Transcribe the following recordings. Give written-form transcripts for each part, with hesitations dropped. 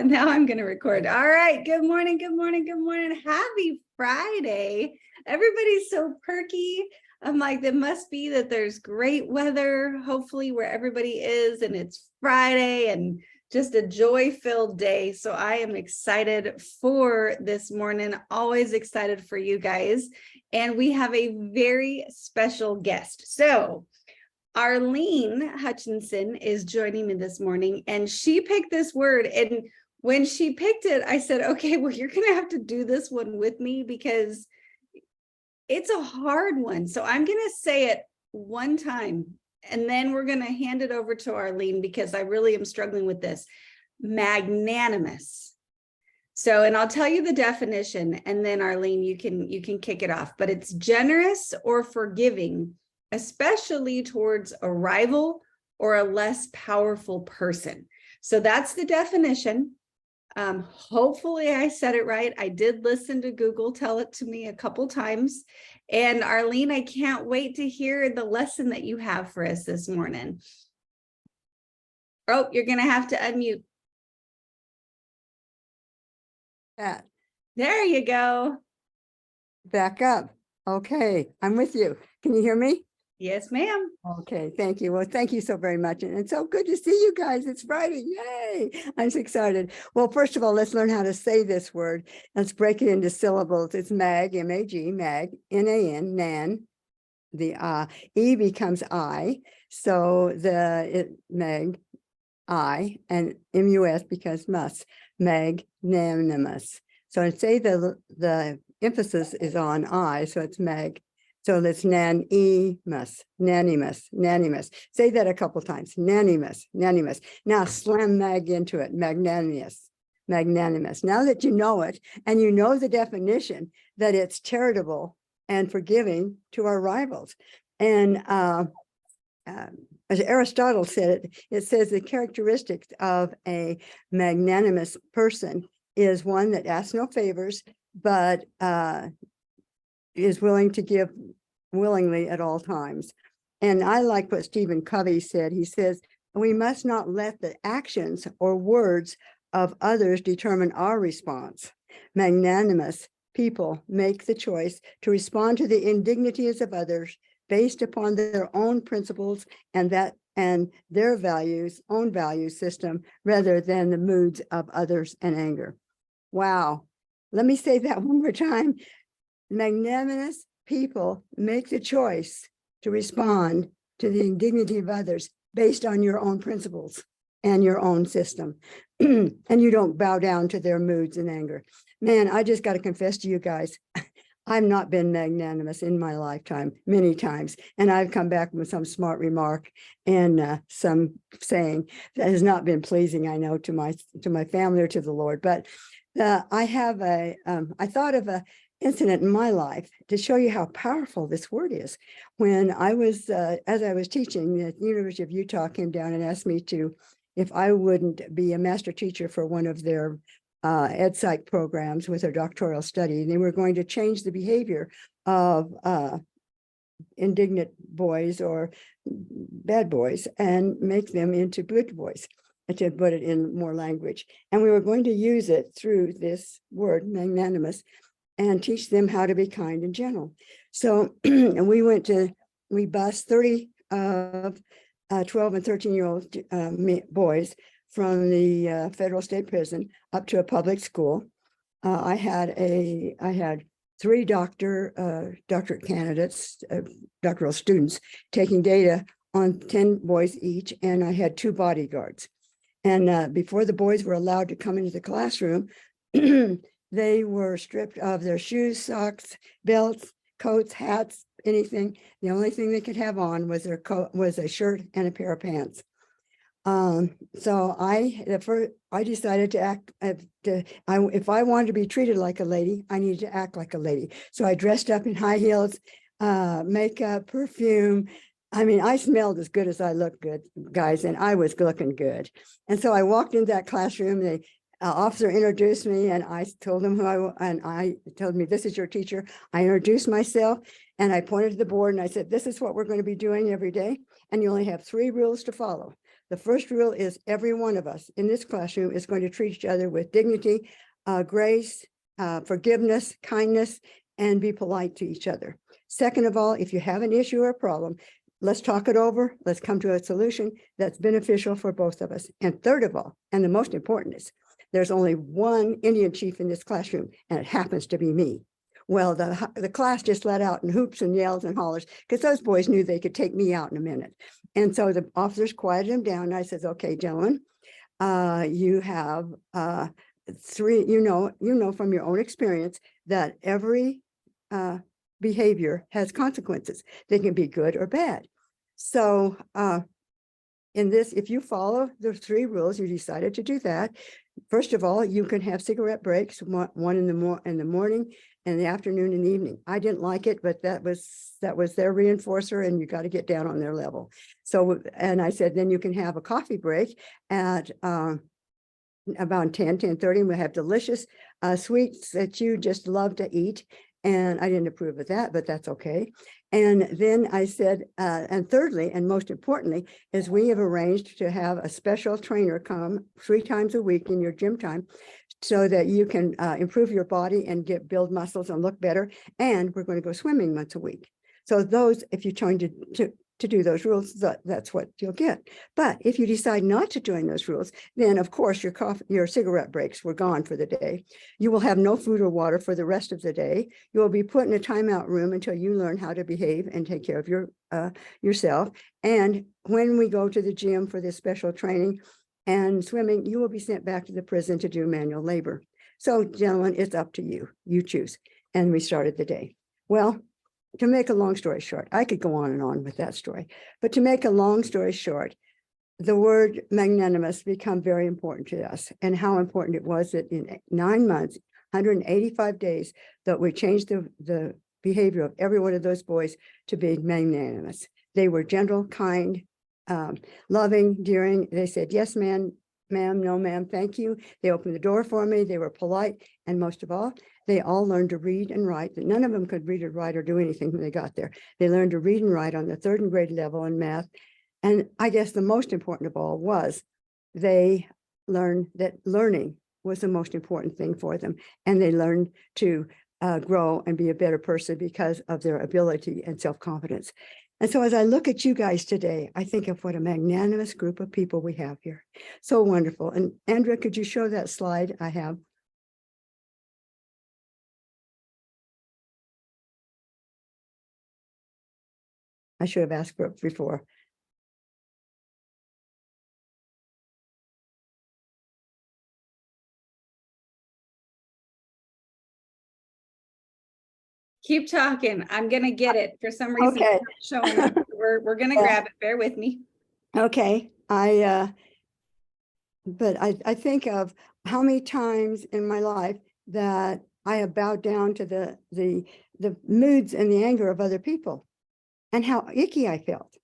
Now I'm going to record. All right. Good morning. Good morning. Good morning. Happy Friday. Everybody's so perky. I'm like, it must be that there's great weather, hopefully, where everybody is, and it's Friday and just a joy-filled day. So I am excited for this morning, always excited for you guys. And we have a very special guest. So Arlene Hutchinson is joining me this morning, and she picked this word. And when she picked it, I said, okay, well, you're going to have to do this one with me because it's a hard one. So I'm going to say it one time, and then we're going to hand it over to Arlene because I really am struggling with this. Magnanimous. So, and I'll tell you the definition, and then Arlene, you can kick it off. But it's generous or forgiving, especially towards a rival or a less powerful person. So that's the definition. Hopefully I said it right. I did listen to Google tell it to me a couple times. And Arlene, I can't wait to hear the lesson that you have for us this morning. Oh, you're going to have to unmute. That. There you go. Back up. Okay, I'm with you. Can you hear me? Yes, ma'am. Okay, thank you. Well, thank you so very much. And it's so good to see you guys. It's Friday. Yay. I'm so excited. Well, first of all, let's learn how to say this word. Let's break it into syllables. It's mag, M-A-G, mag, N-A-N, nan. The E becomes I. So mag, I, and M-U-S because must, magnanimous. So I'd say the emphasis is on I, so it's mag. So that's nanimous. Say that a couple times. Nanimous. Now slam mag into it. Magnanimous. Now that you know it, and you know the definition that it's charitable and forgiving to our rivals. And as Aristotle said, it says the characteristics of a magnanimous person is one that asks no favors, but is willing to give willingly at all times. And I like what Stephen Covey said. He says, we must not let the actions or words of others determine our response. Magnanimous people make the choice to respond to the indignities of others based upon their own principles and their own value system, rather than the moods of others and anger. Wow. Let me say that one more time. Magnanimous people make the choice to respond to the indignity of others based on your own principles and your own system. And you don't bow down to their moods and anger. Man, I just got to confess to you guys, I've not been magnanimous in my lifetime, many times. And I've come back with some smart remark and some saying that has not been pleasing, I know, to my family or to the Lord. But I have I thought of a incident in my life to show you how powerful this word is. When I was, as I was teaching, the University of Utah came down and asked me if I wouldn't be a master teacher for one of their ed psych programs with their doctoral study. And they were going to change the behavior of indignant boys or bad boys and make them into good boys, to put it in more language. And we were going to use it through this word, magnanimous, and teach them how to be kind and gentle. So and we bused 30 of 12 and 13-year-old boys from the federal state prison up to a public school. I had 3 doctorate candidates, doctoral students, taking data on 10 boys each, and I had 2 bodyguards. And before the boys were allowed to come into the classroom, they were stripped of their shoes, socks, belts, coats, hats, anything. The only thing they could have on was their coat, was a shirt and a pair of pants. So I decided to act if I wanted to be treated like a lady, I needed to act like a lady. So I dressed up in high heels, makeup, perfume. I mean, I smelled as good as I looked good, guys, and I was looking good. And so I walked into that classroom. The officer introduced me, and I told him I told me, this is your teacher. I introduced myself, and I pointed to the board, and I said, this is what we're going to be doing every day. And you only have 3 rules to follow. The first rule is every one of us in this classroom is going to treat each other with dignity, grace, forgiveness, kindness, and be polite to each other. Second of all, if you have an issue or a problem, let's talk it over. Let's come to a solution that's beneficial for both of us. And third of all, and the most important is, there's only one Indian chief in this classroom, and it happens to be me. Well, the class just let out in hoops and yells and hollers because those boys knew they could take me out in a minute. And so the officers quieted them down. And I says, okay, gentlemen, you have three, you know from your own experience that every behavior has consequences. They can be good or bad. So in this, if you follow the three rules, you decided to do that. First of all, you can have cigarette breaks, one in the morning and the afternoon and evening. I didn't like it, but that was their reinforcer, and you got to get down on their level. So, and I said, then you can have a coffee break at about 10:30. We'll have delicious sweets that you just love to eat. And I didn't approve of that, but that's okay. And then I said, and thirdly, and most importantly, is we have arranged to have a special trainer come 3 times a week in your gym time so that you can improve your body and build muscles and look better. And we're going to go swimming once a week. So those, if you join to do those rules, that's what you'll get. But if you decide not to join those rules, then of course your cigarette breaks were gone for the day. You will have no food or water for the rest of the day. You will be put in a timeout room until you learn how to behave and take care of yourself. And when we go to the gym for this special training and swimming, you will be sent back to the prison to do manual labor. So gentlemen, it's up to you. You choose. And we started the day. Well, to make a long story short, I could go on and on with that story, but to make a long story short, the word magnanimous become very important to us, and how important it was that in 9 months, 185 days, that we changed the behavior of every one of those boys to be magnanimous. They were gentle, kind, loving, daring. They said, yes, ma'am, no, ma'am, thank you. They opened the door for me. They were polite. And most of all, they all learned to read and write. None of them could read or write or do anything when they got there. They learned to read and write on the 3rd and grade level in math. And I guess the most important of all was they learned that learning was the most important thing for them. And they learned to grow and be a better person because of their ability and self-confidence. And so as I look at you guys today, I think of what a magnanimous group of people we have here. So wonderful. And Andrea, could you show that slide I have? I should have asked for it before. Keep talking. I'm gonna get it. For some reason, Okay. it's not showing up. We're gonna grab it. Bear with me. Okay. But I think of how many times in my life that I have bowed down to the moods and the anger of other people, and how icky I felt,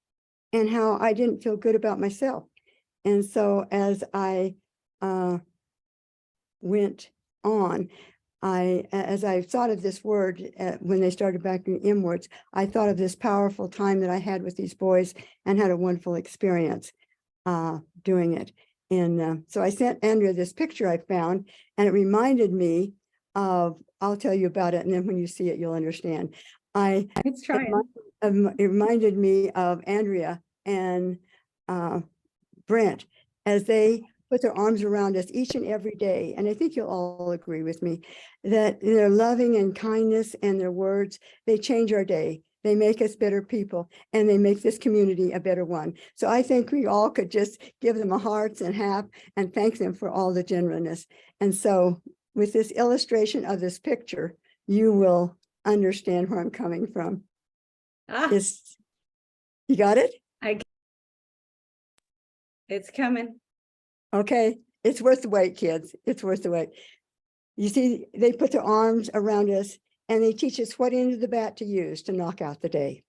and how I didn't feel good about myself. And so as I went on, as I thought of this word, when they started backing inwards, I thought of this powerful time that I had with these boys and had a wonderful experience doing it. And so I sent Andrea this picture I found, and it reminded me of, I'll tell you about it, and then when you see it, you'll understand. It's trying. It reminded me of Andrea and Brent as they put their arms around us each and every day. And I think you'll all agree with me that their loving and kindness and their words, they change our day. They make us better people, and they make this community a better one. So I think we all could just give them a hearts and and thank them for all the genuineness. And so with this illustration of this picture, you will understand where I'm coming from. You got it? It's coming. Okay, it's worth the wait, kids. It's worth the wait. You see, they put their arms around us and they teach us what end of the bat to use to knock out the day.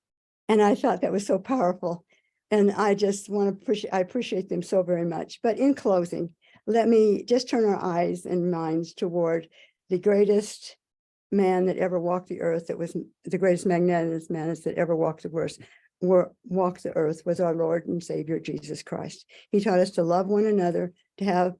And I thought that was so powerful. And I just want to I appreciate them so very much. But in closing, let me just turn our eyes and minds toward the greatest man that ever walked the earth, that was the greatest magnanimous man that ever walked the walked the earth was our Lord and Savior, Jesus Christ. He taught us to love one another, to have,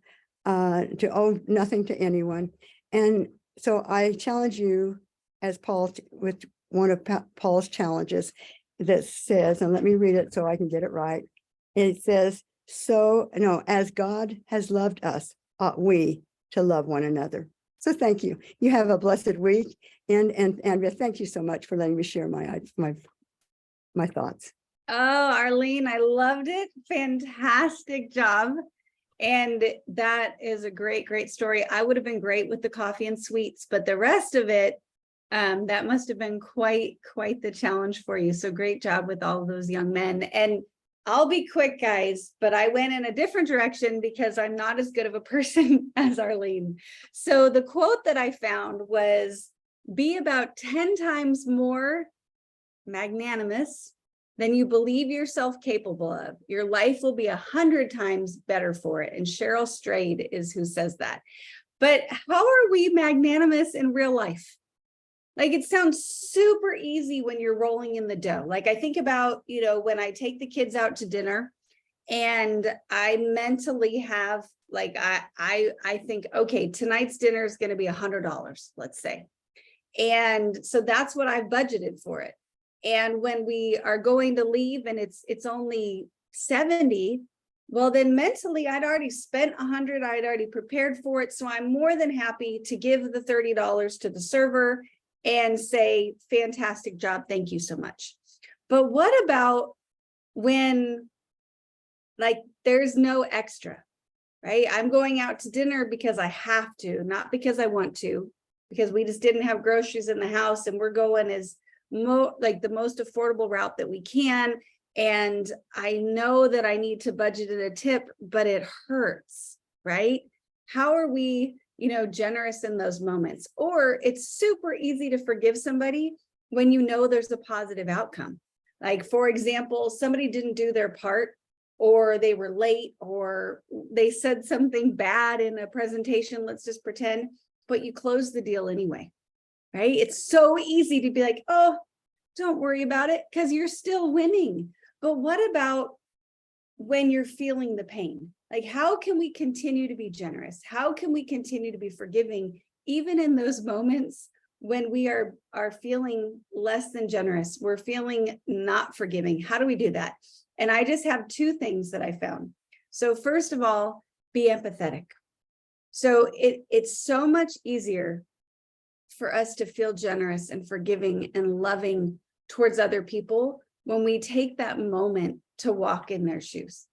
to owe nothing to anyone. And so I challenge you, as Paul, with one of Paul's challenges that says, and let me read it so I can get it right. It says, as God has loved us, ought we to love one another. So thank you. You have a blessed week. And Andrea, thank you so much for letting me share my thoughts. Oh, Arlene, I loved it. Fantastic job. And that is a great, great story. I would have been great with the coffee and sweets, but the rest of it, that must have been quite the challenge for you. So great job with all those young men. And I'll be quick, guys, but I went in a different direction because I'm not as good of a person as Arlene. So the quote that I found was, be about 10 times more magnanimous than you believe yourself capable of. Your life will be 100 times better for it. And Cheryl Strayed is who says that. But how are we magnanimous in real life? Like, it sounds super easy when you're rolling in the dough. Like, I think about, when I take the kids out to dinner and I mentally have, like, I think, okay, tonight's dinner is going to be $100, let's say. And so that's what I've budgeted for it. And when we are going to leave and it's only 70, well, then mentally I'd already spent 100, I'd already prepared for it. So I'm more than happy to give the $30 to the server and say, fantastic job, thank you so much. But what about when, like, there's no extra, right? I'm going out to dinner because I have to, not because I want to, because we just didn't have groceries in the house and we're going as the most affordable route that we can. And I know that I need to budget a tip, but it hurts, right? How are we, generous in those moments? Or it's super easy to forgive somebody when there's a positive outcome. Like, for example, somebody didn't do their part, or they were late, or they said something bad in a presentation, let's just pretend, but you closed the deal anyway, right? It's so easy to be like, oh, don't worry about it, because you're still winning. But what about when you're feeling the pain? Like, how can we continue to be generous? How can we continue to be forgiving, even in those moments when we are feeling less than generous? We're feeling not forgiving. How do we do that? And I just have two things that I found. So first of all, be empathetic. So it's so much easier for us to feel generous and forgiving and loving towards other people when we take that moment to walk in their shoes.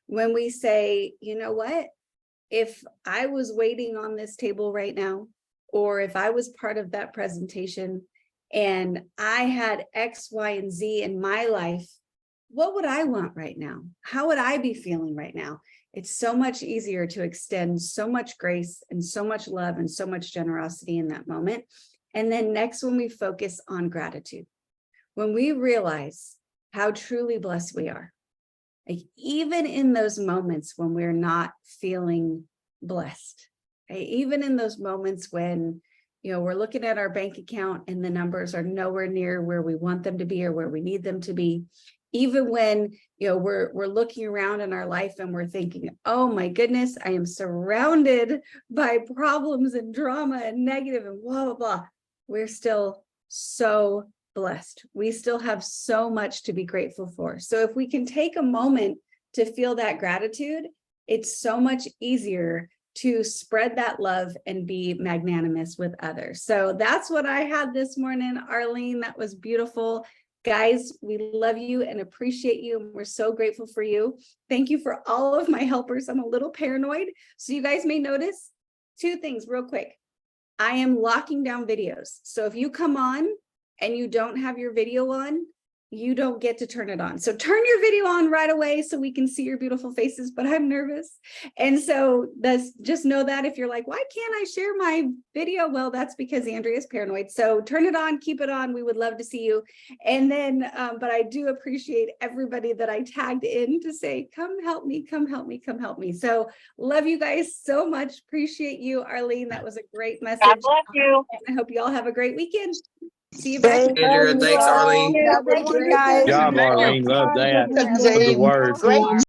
When we say, you know what, if I was waiting on this table right now, or if I was part of that presentation and I had X, Y, and Z in my life, what would I want right now? How would I be feeling right now? It's so much easier to extend so much grace and so much love and so much generosity in that moment. And then next, when we focus on gratitude, when we realize how truly blessed we are, like, even in those moments when we're not feeling blessed, right? Even in those moments when, we're looking at our bank account and the numbers are nowhere near where we want them to be or where we need them to be. Even when, we're looking around in our life and we're thinking, oh my goodness, I am surrounded by problems and drama and negative and blah, blah, blah. We're still so blessed. We still have so much to be grateful for. So if we can take a moment to feel that gratitude, it's so much easier to spread that love and be magnanimous with others. So that's what I had this morning, Arlene. That was beautiful. Guys, we love you and appreciate you. And we're so grateful for you. Thank you for all of my helpers. I'm a little paranoid, so you guys may notice two things real quick. I am locking down videos. So if you come on and you don't have your video on, you don't get to turn it on. So turn your video on right away so we can see your beautiful faces, but I'm nervous. And so just know that if you're like, why can't I share my video? Well, that's because Andrea's paranoid. So turn it on, keep it on. We would love to see you. And then, but I do appreciate everybody that I tagged in to say, come help me, come help me, come help me. So love you guys so much. Appreciate you, Arlene. That was a great message. God bless you. I hope you all have a great weekend. See you back. Thank Andrea, you thanks, all. Arlene. Have a Thank you, great guys. day. Good job, Arlene. Love that. Love the Great words.